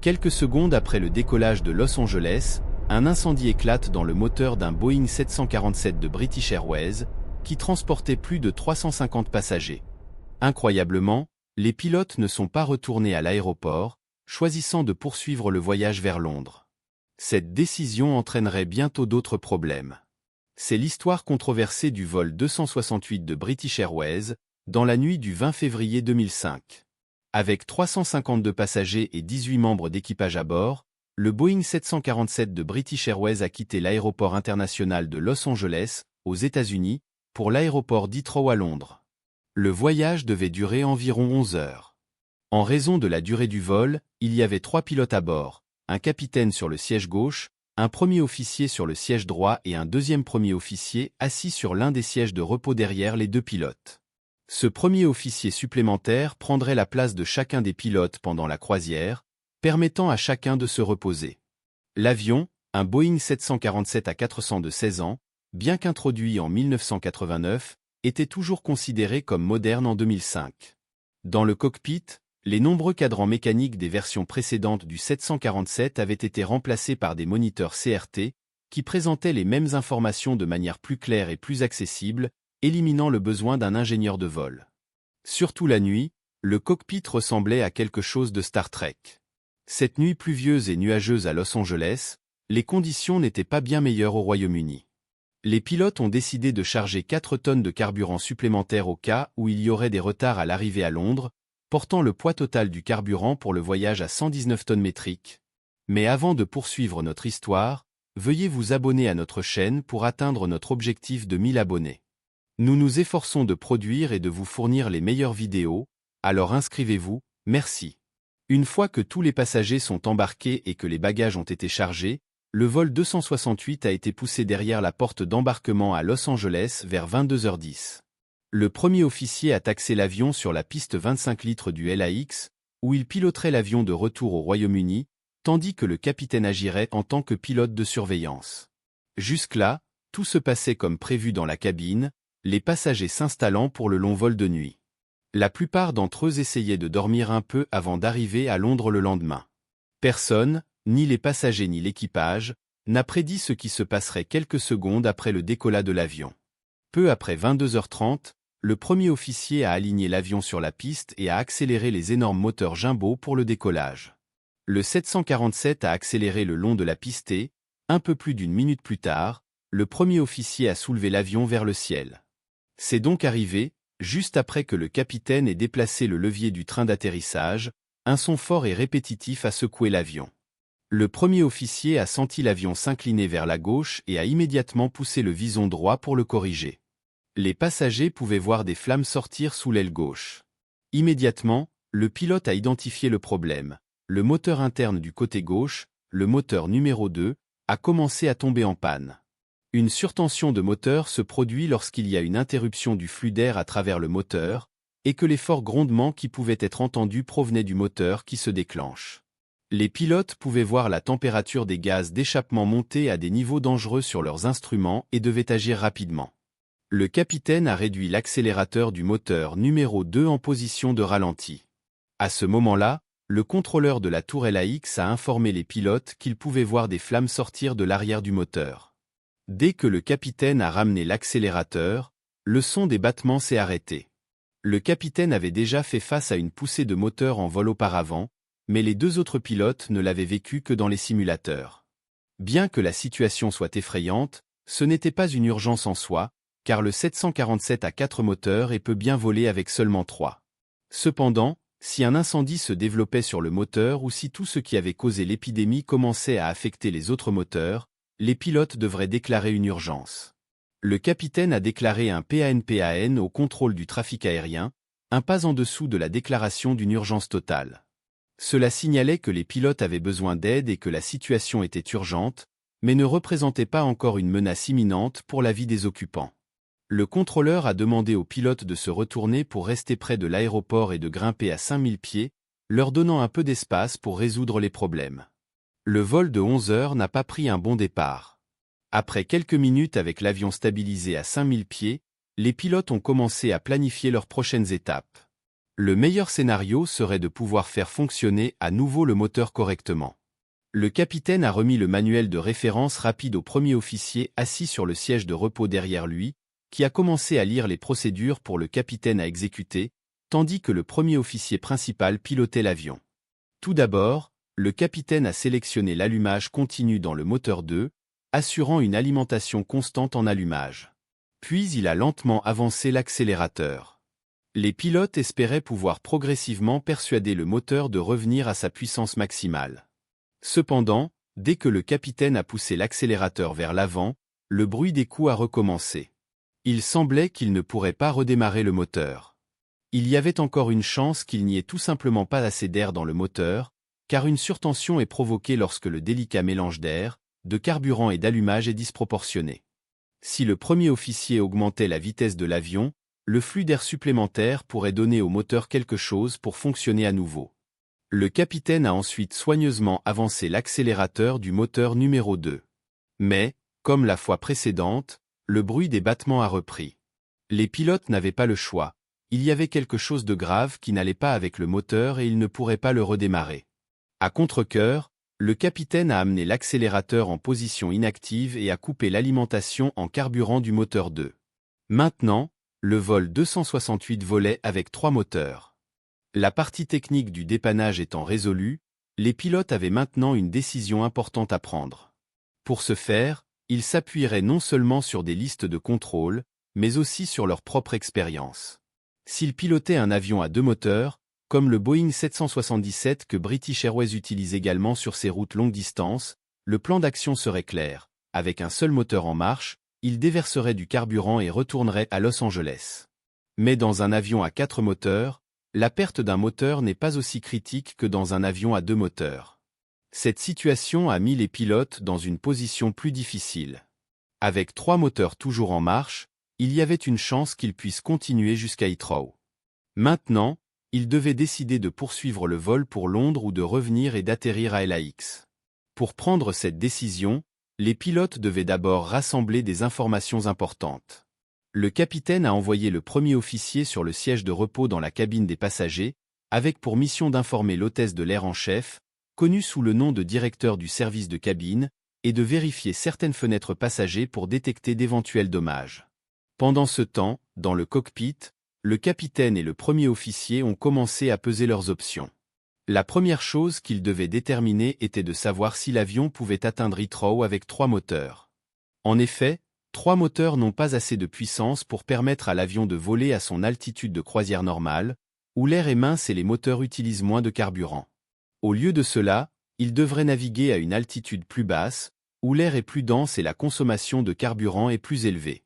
Quelques secondes après le décollage de Los Angeles, un incendie éclate dans le moteur d'un Boeing 747 de British Airways, qui transportait plus de 350 passagers. Incroyablement, les pilotes ne sont pas retournés à l'aéroport, choisissant de poursuivre le voyage vers Londres. Cette décision entraînerait bientôt d'autres problèmes. C'est l'histoire controversée du vol 268 de British Airways, dans la nuit du 20 février 2005. Avec 352 passagers et 18 membres d'équipage à bord, le Boeing 747 de British Airways a quitté l'aéroport international de Los Angeles, aux États-Unis, pour l'aéroport d'Heathrow à Londres. Le voyage devait durer environ 11 heures. En raison de la durée du vol, il y avait 3 pilotes à bord, un capitaine sur le siège gauche, un premier officier sur le siège droit et un deuxième premier officier assis sur l'un des sièges de repos derrière les 2 pilotes. Ce premier officier supplémentaire prendrait la place de chacun des pilotes pendant la croisière, permettant à chacun de se reposer. L'avion, un Boeing 747-400 de 16 ans, bien qu'introduit en 1989, était toujours considéré comme moderne en 2005. Dans le cockpit, les nombreux cadrans mécaniques des versions précédentes du 747 avaient été remplacés par des moniteurs CRT, qui présentaient les mêmes informations de manière plus claire et plus accessible, éliminant le besoin d'un ingénieur de vol. Surtout la nuit, le cockpit ressemblait à quelque chose de Star Trek. Cette nuit pluvieuse et nuageuse à Los Angeles, les conditions n'étaient pas bien meilleures au Royaume-Uni. Les pilotes ont décidé de charger 4 tonnes de carburant supplémentaire au cas où il y aurait des retards à l'arrivée à Londres, portant le poids total du carburant pour le voyage à 119 tonnes métriques. Mais avant de poursuivre notre histoire, veuillez vous abonner à notre chaîne pour atteindre notre objectif de 1000 abonnés. Nous nous efforçons de produire et de vous fournir les meilleures vidéos, alors inscrivez-vous, merci. Une fois que tous les passagers sont embarqués et que les bagages ont été chargés, le vol 268 a été poussé derrière la porte d'embarquement à Los Angeles vers 22h10. Le premier officier a taxé l'avion sur la piste 25 litres du LAX, où il piloterait l'avion de retour au Royaume-Uni, tandis que le capitaine agirait en tant que pilote de surveillance. Jusque-là, tout se passait comme prévu dans la cabine, les passagers s'installant pour le long vol de nuit. La plupart d'entre eux essayaient de dormir un peu avant d'arriver à Londres le lendemain. Personne, ni les passagers ni l'équipage, n'a prédit ce qui se passerait quelques secondes après le décollage de l'avion. Peu après 22h30, le premier officier a aligné l'avion sur la piste et a accéléré les énormes moteurs Jumbo pour le décollage. Le 747 a accéléré le long de la piste et, un peu plus d'une minute plus tard, le premier officier a soulevé l'avion vers le ciel. C'est donc arrivé, juste après que le capitaine ait déplacé le levier du train d'atterrissage, un son fort et répétitif a secoué l'avion. Le premier officier a senti l'avion s'incliner vers la gauche et a immédiatement poussé le vison droit pour le corriger. Les passagers pouvaient voir des flammes sortir sous l'aile gauche. Immédiatement, le pilote a identifié le problème. Le moteur interne du côté gauche, le moteur numéro 2, a commencé à tomber en panne. Une surtension de moteur se produit lorsqu'il y a une interruption du flux d'air à travers le moteur, et que les forts grondements qui pouvaient être entendus provenaient du moteur qui se déclenche. Les pilotes pouvaient voir la température des gaz d'échappement monter à des niveaux dangereux sur leurs instruments et devaient agir rapidement. Le capitaine a réduit l'accélérateur du moteur numéro 2 en position de ralenti. À ce moment-là, le contrôleur de la tour LAX a informé les pilotes qu'ils pouvaient voir des flammes sortir de l'arrière du moteur. Dès que le capitaine a ramené l'accélérateur, le son des battements s'est arrêté. Le capitaine avait déjà fait face à une poussée de moteur en vol auparavant, mais les 2 autres pilotes ne l'avaient vécu que dans les simulateurs. Bien que la situation soit effrayante, ce n'était pas une urgence en soi, car le 747 a 4 moteurs et peut bien voler avec seulement 3. Cependant, si un incendie se développait sur le moteur ou si tout ce qui avait causé l'épidémie commençait à affecter les autres moteurs, les pilotes devraient déclarer une urgence. Le capitaine a déclaré un PAN au contrôle du trafic aérien, un pas en dessous de la déclaration d'une urgence totale. Cela signalait que les pilotes avaient besoin d'aide et que la situation était urgente, mais ne représentait pas encore une menace imminente pour la vie des occupants. Le contrôleur a demandé aux pilotes de se retourner pour rester près de l'aéroport et de grimper à 5000 pieds, leur donnant un peu d'espace pour résoudre les problèmes. Le vol de 11 heures n'a pas pris un bon départ. Après quelques minutes avec l'avion stabilisé à 5000 pieds, les pilotes ont commencé à planifier leurs prochaines étapes. Le meilleur scénario serait de pouvoir faire fonctionner à nouveau le moteur correctement. Le capitaine a remis le manuel de référence rapide au premier officier assis sur le siège de repos derrière lui, qui a commencé à lire les procédures pour le capitaine à exécuter, tandis que le premier officier principal pilotait l'avion. Tout d'abord, le capitaine a sélectionné l'allumage continu dans le moteur 2, assurant une alimentation constante en allumage. Puis il a lentement avancé l'accélérateur. Les pilotes espéraient pouvoir progressivement persuader le moteur de revenir à sa puissance maximale. Cependant, dès que le capitaine a poussé l'accélérateur vers l'avant, le bruit des coups a recommencé. Il semblait qu'il ne pourrait pas redémarrer le moteur. Il y avait encore une chance qu'il n'y ait tout simplement pas assez d'air dans le moteur, car une surtension est provoquée lorsque le délicat mélange d'air, de carburant et d'allumage est disproportionné. Si le premier officier augmentait la vitesse de l'avion, le flux d'air supplémentaire pourrait donner au moteur quelque chose pour fonctionner à nouveau. Le capitaine a ensuite soigneusement avancé l'accélérateur du moteur numéro 2. Mais, comme la fois précédente, le bruit des battements a repris. Les pilotes n'avaient pas le choix. Il y avait quelque chose de grave qui n'allait pas avec le moteur et ils ne pourraient pas le redémarrer. À contre-cœur, le capitaine a amené l'accélérateur en position inactive et a coupé l'alimentation en carburant du moteur 2. Maintenant, le vol 268 volait avec 3 moteurs. La partie technique du dépannage étant résolue, les pilotes avaient maintenant une décision importante à prendre. Pour ce faire, ils s'appuieraient non seulement sur des listes de contrôle, mais aussi sur leur propre expérience. S'ils pilotaient un avion à 2 moteurs, comme le Boeing 777 que British Airways utilise également sur ses routes longue distance, le plan d'action serait clair. Avec un seul moteur en marche, il déverserait du carburant et retournerait à Los Angeles. Mais dans un avion à 4 moteurs, la perte d'un moteur n'est pas aussi critique que dans un avion à 2 moteurs. Cette situation a mis les pilotes dans une position plus difficile. Avec 3 moteurs toujours en marche, il y avait une chance qu'ils puissent continuer jusqu'à Heathrow. Maintenant, ils devaient décider de poursuivre le vol pour Londres ou de revenir et d'atterrir à LAX. Pour prendre cette décision, les pilotes devaient d'abord rassembler des informations importantes. Le capitaine a envoyé le premier officier sur le siège de repos dans la cabine des passagers, avec pour mission d'informer l'hôtesse de l'air en chef, connue sous le nom de directeur du service de cabine, et de vérifier certaines fenêtres passagers pour détecter d'éventuels dommages. Pendant ce temps, dans le cockpit, le capitaine et le premier officier ont commencé à peser leurs options. La première chose qu'ils devaient déterminer était de savoir si l'avion pouvait atteindre Heathrow avec 3 moteurs. En effet, 3 moteurs n'ont pas assez de puissance pour permettre à l'avion de voler à son altitude de croisière normale, où l'air est mince et les moteurs utilisent moins de carburant. Au lieu de cela, ils devraient naviguer à une altitude plus basse, où l'air est plus dense et la consommation de carburant est plus élevée.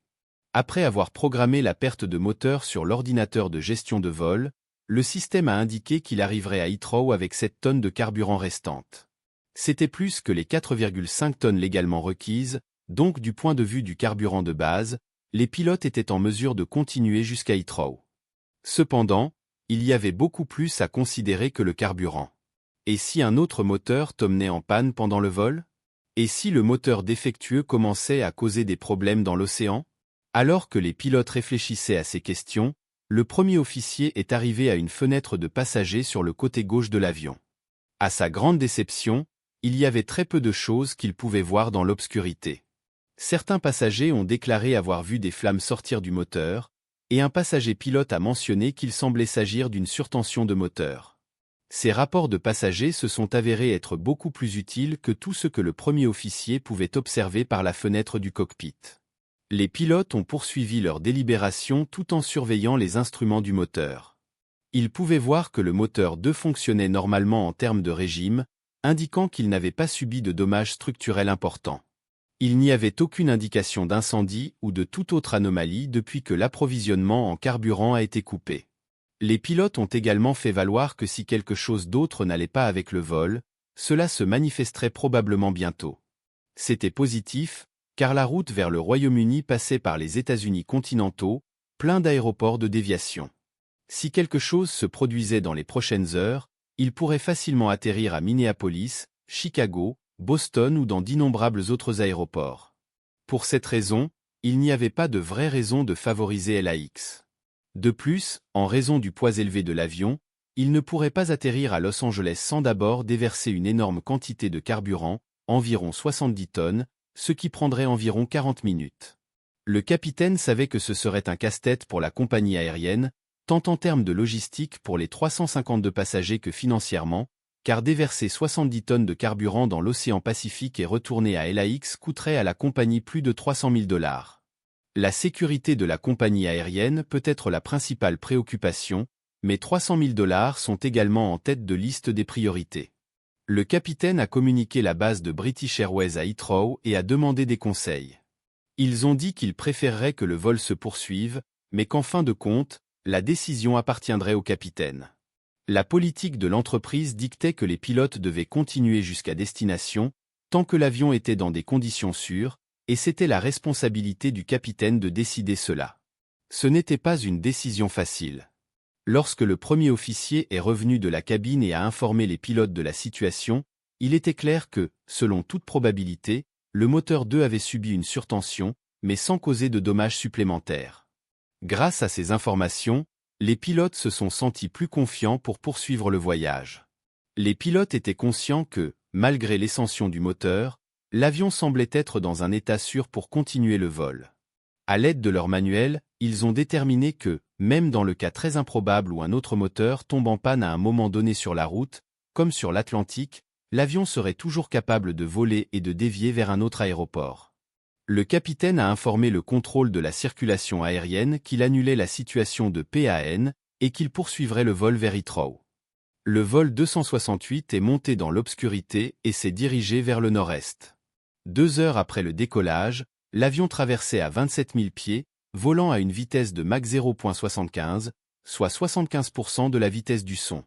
Après avoir programmé la perte de moteur sur l'ordinateur de gestion de vol, le système a indiqué qu'il arriverait à Heathrow avec 7 tonnes de carburant restantes. C'était plus que les 4,5 tonnes légalement requises, donc du point de vue du carburant de base, les pilotes étaient en mesure de continuer jusqu'à Heathrow. Cependant, il y avait beaucoup plus à considérer que le carburant. Et si un autre moteur tombait en panne pendant le vol? Et si le moteur défectueux commençait à causer des problèmes dans l'océan? Alors que les pilotes réfléchissaient à ces questions, le premier officier est arrivé à une fenêtre de passagers sur le côté gauche de l'avion. À sa grande déception, il y avait très peu de choses qu'il pouvait voir dans l'obscurité. Certains passagers ont déclaré avoir vu des flammes sortir du moteur, et un passager pilote a mentionné qu'il semblait s'agir d'une surtension de moteur. Ces rapports de passagers se sont avérés être beaucoup plus utiles que tout ce que le premier officier pouvait observer par la fenêtre du cockpit. Les pilotes ont poursuivi leur délibération tout en surveillant les instruments du moteur. Ils pouvaient voir que le moteur 2 fonctionnait normalement en termes de régime, indiquant qu'il n'avait pas subi de dommages structurels importants. Il n'y avait aucune indication d'incendie ou de toute autre anomalie depuis que l'approvisionnement en carburant a été coupé. Les pilotes ont également fait valoir que si quelque chose d'autre n'allait pas avec le vol, cela se manifesterait probablement bientôt. C'était positif, car la route vers le Royaume-Uni passait par les États-Unis continentaux, plein d'aéroports de déviation. Si quelque chose se produisait dans les prochaines heures, il pourrait facilement atterrir à Minneapolis, Chicago, Boston ou dans d'innombrables autres aéroports. Pour cette raison, il n'y avait pas de vraie raison de favoriser LAX. De plus, en raison du poids élevé de l'avion, il ne pourrait pas atterrir à Los Angeles sans d'abord déverser une énorme quantité de carburant, environ 70 tonnes, ce qui prendrait environ 40 minutes. Le capitaine savait que ce serait un casse-tête pour la compagnie aérienne, tant en termes de logistique pour les 352 passagers que financièrement, car déverser 70 tonnes de carburant dans l'océan Pacifique et retourner à LAX coûterait à la compagnie plus de 300 000 $. La sécurité de la compagnie aérienne peut être la principale préoccupation, mais 300 000 $ sont également en tête de liste des priorités. Le capitaine a communiqué la base de British Airways à Heathrow et a demandé des conseils. Ils ont dit qu'ils préféreraient que le vol se poursuive, mais qu'en fin de compte, la décision appartiendrait au capitaine. La politique de l'entreprise dictait que les pilotes devaient continuer jusqu'à destination, tant que l'avion était dans des conditions sûres, et c'était la responsabilité du capitaine de décider cela. Ce n'était pas une décision facile. Lorsque le premier officier est revenu de la cabine et a informé les pilotes de la situation, il était clair que, selon toute probabilité, le moteur 2 avait subi une surtension, mais sans causer de dommages supplémentaires. Grâce à ces informations, les pilotes se sont sentis plus confiants pour poursuivre le voyage. Les pilotes étaient conscients que, malgré l'ascension du moteur, l'avion semblait être dans un état sûr pour continuer le vol. À l'aide de leur manuel, ils ont déterminé que, même dans le cas très improbable où un autre moteur tombe en panne à un moment donné sur la route, comme sur l'Atlantique, l'avion serait toujours capable de voler et de dévier vers un autre aéroport. Le capitaine a informé le contrôle de la circulation aérienne qu'il annulait la situation de PAN et qu'il poursuivrait le vol vers Heathrow. Le vol 268 est monté dans l'obscurité et s'est dirigé vers le nord-est. 2 heures après le décollage, l'avion traversait à 27 000 pieds, volant à une vitesse de Mach 0.75, soit 75% de la vitesse du son.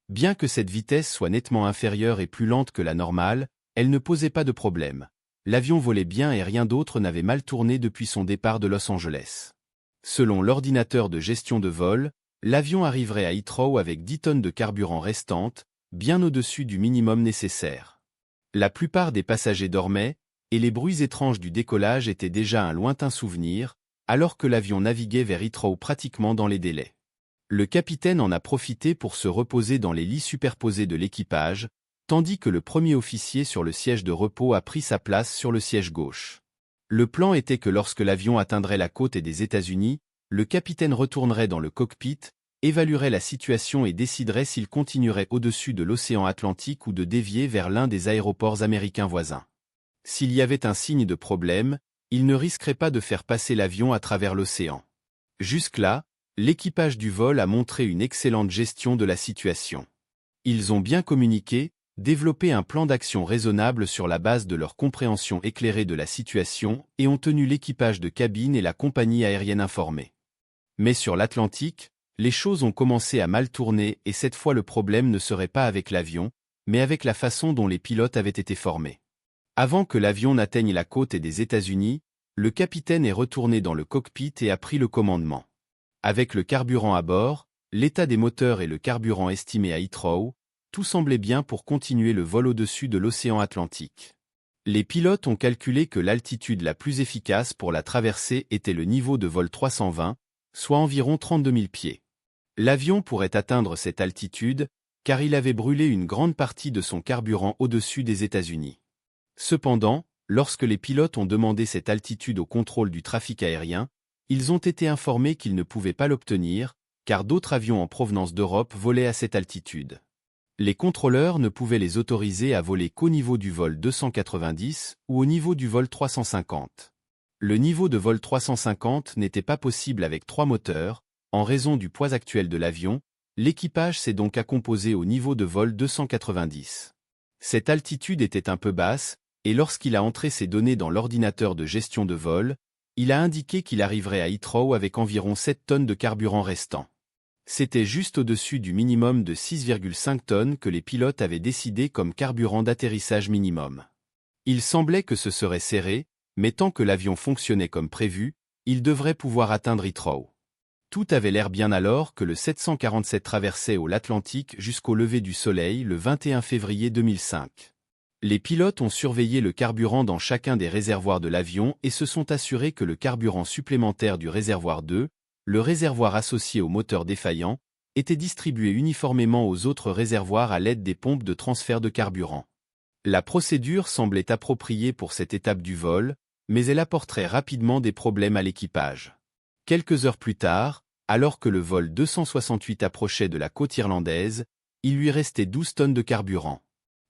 Bien que cette vitesse soit nettement inférieure et plus lente que la normale, elle ne posait pas de problème. L'avion volait bien et rien d'autre n'avait mal tourné depuis son départ de Los Angeles. Selon l'ordinateur de gestion de vol, l'avion arriverait à Heathrow avec 10 tonnes de carburant restantes, bien au-dessus du minimum nécessaire. La plupart des passagers dormaient, et les bruits étranges du décollage étaient déjà un lointain souvenir, alors que l'avion naviguait vers Heathrow pratiquement dans les délais. Le capitaine en a profité pour se reposer dans les lits superposés de l'équipage, tandis que le premier officier sur le siège de repos a pris sa place sur le siège gauche. Le plan était que lorsque l'avion atteindrait la côte des États-Unis, le capitaine retournerait dans le cockpit, évaluerait la situation et déciderait s'il continuerait au-dessus de l'océan Atlantique ou de dévier vers l'un des aéroports américains voisins. S'il y avait un signe de problème, il ne risquerait pas de faire passer l'avion à travers l'océan. Jusque-là, l'équipage du vol a montré une excellente gestion de la situation. Ils ont bien communiqué, développé un plan d'action raisonnable sur la base de leur compréhension éclairée de la situation et ont tenu l'équipage de cabine et la compagnie aérienne informés. Mais sur l'Atlantique, les choses ont commencé à mal tourner et cette fois le problème ne serait pas avec l'avion, mais avec la façon dont les pilotes avaient été formés. Avant que l'avion n'atteigne la côte des États-Unis, le capitaine est retourné dans le cockpit et a pris le commandement. Avec le carburant à bord, l'état des moteurs et le carburant estimé à Heathrow, tout semblait bien pour continuer le vol au-dessus de l'océan Atlantique. Les pilotes ont calculé que l'altitude la plus efficace pour la traversée était le niveau de vol 320, soit environ 32 000 pieds. L'avion pourrait atteindre cette altitude, car il avait brûlé une grande partie de son carburant au-dessus des États-Unis. Cependant, lorsque les pilotes ont demandé cette altitude au contrôle du trafic aérien, ils ont été informés qu'ils ne pouvaient pas l'obtenir, car d'autres avions en provenance d'Europe volaient à cette altitude. Les contrôleurs ne pouvaient les autoriser à voler qu'au niveau du vol 290 ou au niveau du vol 350. Le niveau de vol 350 n'était pas possible avec 3 moteurs, en raison du poids actuel de l'avion, l'équipage s'est donc accomposé au niveau de vol 290. Cette altitude était un peu basse, et lorsqu'il a entré ses données dans l'ordinateur de gestion de vol, il a indiqué qu'il arriverait à Heathrow avec environ 7 tonnes de carburant restant. C'était juste au-dessus du minimum de 6,5 tonnes que les pilotes avaient décidé comme carburant d'atterrissage minimum. Il semblait que ce serait serré, mais tant que l'avion fonctionnait comme prévu, il devrait pouvoir atteindre Heathrow. Tout avait l'air bien alors que le 747 traversait l'Atlantique jusqu'au lever du soleil le 21 février 2005. Les pilotes ont surveillé le carburant dans chacun des réservoirs de l'avion et se sont assurés que le carburant supplémentaire du réservoir 2, le réservoir associé au moteur défaillant, était distribué uniformément aux autres réservoirs à l'aide des pompes de transfert de carburant. La procédure semblait appropriée pour cette étape du vol, mais elle apporterait rapidement des problèmes à l'équipage. Quelques heures plus tard, alors que le vol 268 approchait de la côte irlandaise, il lui restait 12 tonnes de carburant.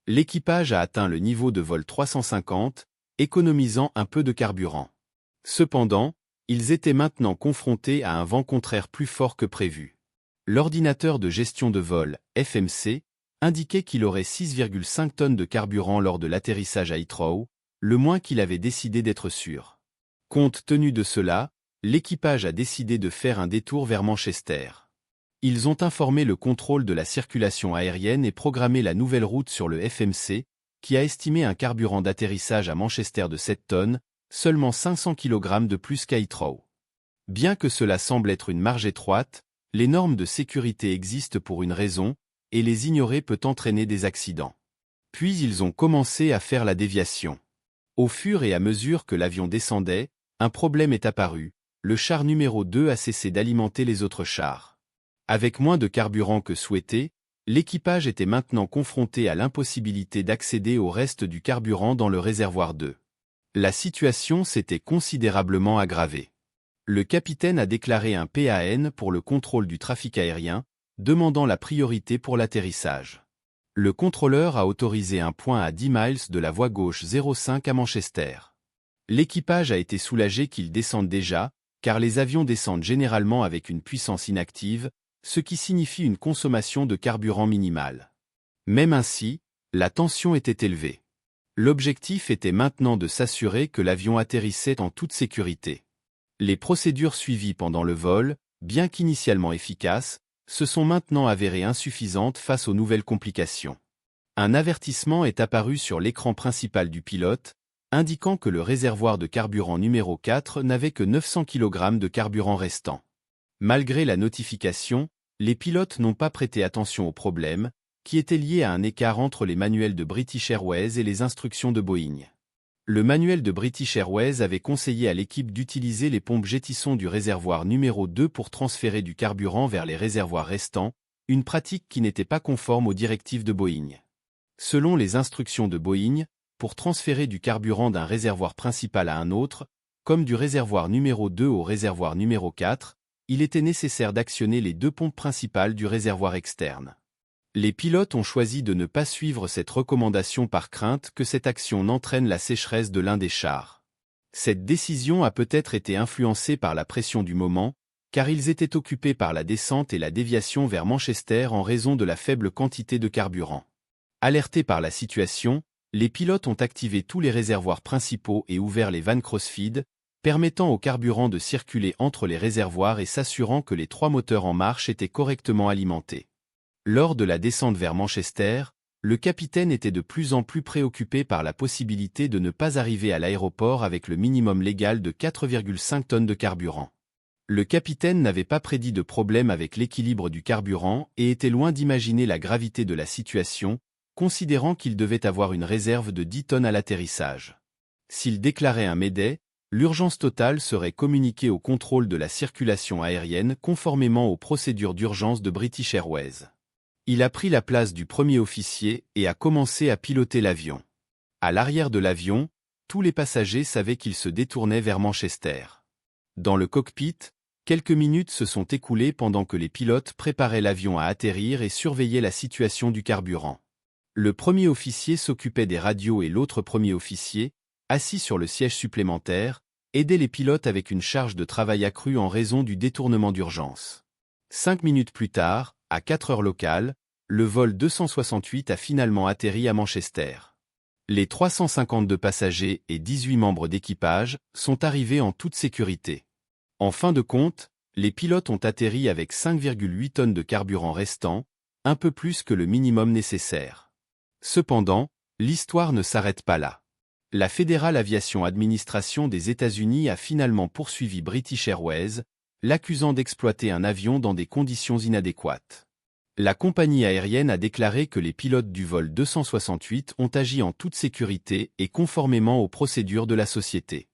L'équipage a atteint le niveau de vol 350, économisant un peu de carburant. Cependant, ils étaient maintenant confrontés à un vent contraire plus fort que prévu. L'ordinateur de gestion de vol, FMC, indiquait qu'il aurait 6,5 tonnes de carburant lors de l'atterrissage à Heathrow, le moins qu'il avait décidé d'être sûr. Compte tenu de cela, l'équipage a décidé de faire un détour vers Manchester. Ils ont informé le contrôle de la circulation aérienne et programmé la nouvelle route sur le FMC, qui a estimé un carburant d'atterrissage à Manchester de 7 tonnes, seulement 500 kg de plus qu'à Heathrow. Bien que cela semble être une marge étroite, les normes de sécurité existent pour une raison, et les ignorer peut entraîner des accidents. Puis ils ont commencé à faire la déviation. Au fur et à mesure que l'avion descendait, un problème est apparu, le char numéro 2 a cessé d'alimenter les autres chars. Avec moins de carburant que souhaité, l'équipage était maintenant confronté à l'impossibilité d'accéder au reste du carburant dans le réservoir 2. La situation s'était considérablement aggravée. Le capitaine a déclaré un PAN pour le contrôle du trafic aérien, demandant la priorité pour l'atterrissage. Le contrôleur a autorisé un point à 10 miles de la voie gauche 05 à Manchester. L'équipage a été soulagé qu'il descende déjà, car les avions descendent généralement avec une puissance inactive, ce qui signifie une consommation de carburant minimale. Même ainsi, la tension était élevée. L'objectif était maintenant de s'assurer que l'avion atterrissait en toute sécurité. Les procédures suivies pendant le vol, bien qu'initialement efficaces, se sont maintenant avérées insuffisantes face aux nouvelles complications. Un avertissement est apparu sur l'écran principal du pilote, indiquant que le réservoir de carburant numéro 4 n'avait que 900 kg de carburant restant. Malgré la notification, les pilotes n'ont pas prêté attention au problème, qui était lié à un écart entre les manuels de British Airways et les instructions de Boeing. Le manuel de British Airways avait conseillé à l'équipe d'utiliser les pompes jetissons du réservoir numéro 2 pour transférer du carburant vers les réservoirs restants, une pratique qui n'était pas conforme aux directives de Boeing. Selon les instructions de Boeing, pour transférer du carburant d'un réservoir principal à un autre, comme du réservoir numéro 2 au réservoir numéro 4, il était nécessaire d'actionner les deux pompes principales du réservoir externe. Les pilotes ont choisi de ne pas suivre cette recommandation par crainte que cette action n'entraîne la sécheresse de l'un des chars. Cette décision a peut-être été influencée par la pression du moment, car ils étaient occupés par la descente et la déviation vers Manchester en raison de la faible quantité de carburant. Alertés par la situation, les pilotes ont activé tous les réservoirs principaux et ouvert les vannes crossfeed, permettant au carburant de circuler entre les réservoirs et s'assurant que les 3 moteurs en marche étaient correctement alimentés. Lors de la descente vers Manchester, le capitaine était de plus en plus préoccupé par la possibilité de ne pas arriver à l'aéroport avec le minimum légal de 4,5 tonnes de carburant. Le capitaine n'avait pas prédit de problème avec l'équilibre du carburant et était loin d'imaginer la gravité de la situation, considérant qu'il devait avoir une réserve de 10 tonnes à l'atterrissage. S'il déclarait un mayday, l'urgence totale serait communiquée au contrôle de la circulation aérienne conformément aux procédures d'urgence de British Airways. Il a pris la place du premier officier et a commencé à piloter l'avion. À l'arrière de l'avion, tous les passagers savaient qu'il se détournait vers Manchester. Dans le cockpit, quelques minutes se sont écoulées pendant que les pilotes préparaient l'avion à atterrir et surveillaient la situation du carburant. Le premier officier s'occupait des radios et l'autre premier officier, assis sur le siège supplémentaire, aidait les pilotes avec une charge de travail accrue en raison du détournement d'urgence. 5 minutes plus tard, à 4 heures locales, le vol 268 a finalement atterri à Manchester. Les 352 passagers et 18 membres d'équipage sont arrivés en toute sécurité. En fin de compte, les pilotes ont atterri avec 5,8 tonnes de carburant restant, un peu plus que le minimum nécessaire. Cependant, l'histoire ne s'arrête pas là. La Federal Aviation Administration des États-Unis a finalement poursuivi British Airways, l'accusant d'exploiter un avion dans des conditions inadéquates. La compagnie aérienne a déclaré que les pilotes du vol 268 ont agi en toute sécurité et conformément aux procédures de la société.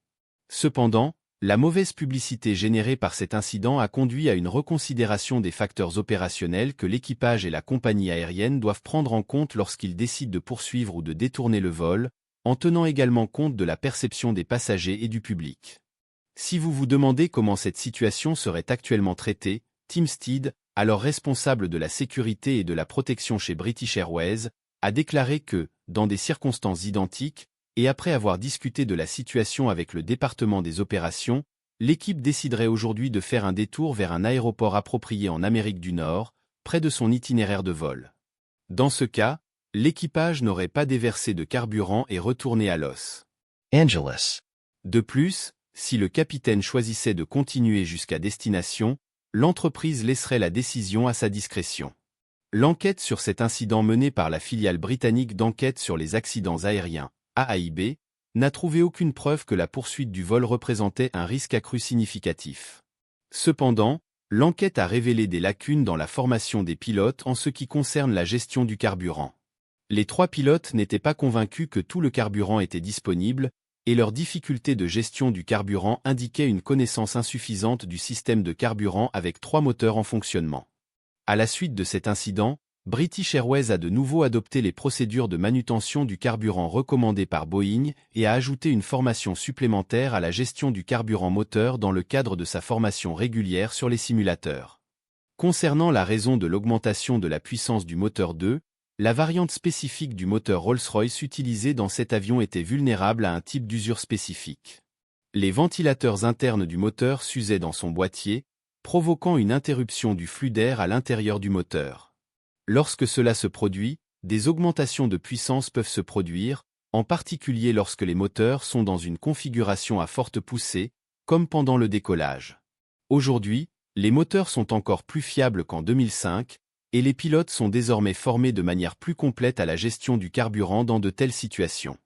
Cependant, La mauvaise publicité générée par cet incident a conduit à une reconsidération des facteurs opérationnels que l'équipage et la compagnie aérienne doivent prendre en compte lorsqu'ils décident de poursuivre ou de détourner le vol, en tenant également compte de la perception des passagers et du public. Si vous vous demandez comment cette situation serait actuellement traitée, Tim Steed, alors responsable de la sécurité et de la protection chez British Airways, a déclaré que, dans des circonstances identiques, et après avoir discuté de la situation avec le département des opérations, l'équipe déciderait aujourd'hui de faire un détour vers un aéroport approprié en Amérique du Nord, près de son itinéraire de vol. Dans ce cas, l'équipage n'aurait pas déversé de carburant et retourné à Los Angeles. De plus, si le capitaine choisissait de continuer jusqu'à destination, l'entreprise laisserait la décision à sa discrétion. L'enquête sur cet incident menée par la filiale britannique d'enquête sur les accidents aériens, AAIB, n'a trouvé aucune preuve que la poursuite du vol représentait un risque accru significatif. Cependant, l'enquête a révélé des lacunes dans la formation des pilotes en ce qui concerne la gestion du carburant. Les 3 pilotes n'étaient pas convaincus que tout le carburant était disponible, et leur difficulté de gestion du carburant indiquait une connaissance insuffisante du système de carburant avec 3 moteurs en fonctionnement. À la suite de cet incident, British Airways a de nouveau adopté les procédures de manutention du carburant recommandées par Boeing et a ajouté une formation supplémentaire à la gestion du carburant moteur dans le cadre de sa formation régulière sur les simulateurs. Concernant la raison de l'augmentation de la puissance du moteur 2, la variante spécifique du moteur Rolls-Royce utilisé dans cet avion était vulnérable à un type d'usure spécifique. Les ventilateurs internes du moteur s'usaient dans son boîtier, provoquant une interruption du flux d'air à l'intérieur du moteur. Lorsque cela se produit, des augmentations de puissance peuvent se produire, en particulier lorsque les moteurs sont dans une configuration à forte poussée, comme pendant le décollage. Aujourd'hui, les moteurs sont encore plus fiables qu'en 2005, et les pilotes sont désormais formés de manière plus complète à la gestion du carburant dans de telles situations.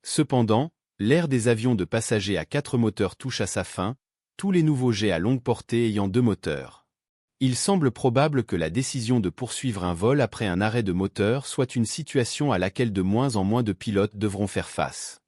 Cependant, l'ère des avions de passagers à 4 moteurs touche à sa fin, tous les nouveaux jets à longue portée ayant 2 moteurs. Il semble probable que la décision de poursuivre un vol après un arrêt de moteur soit une situation à laquelle de moins en moins de pilotes devront faire face.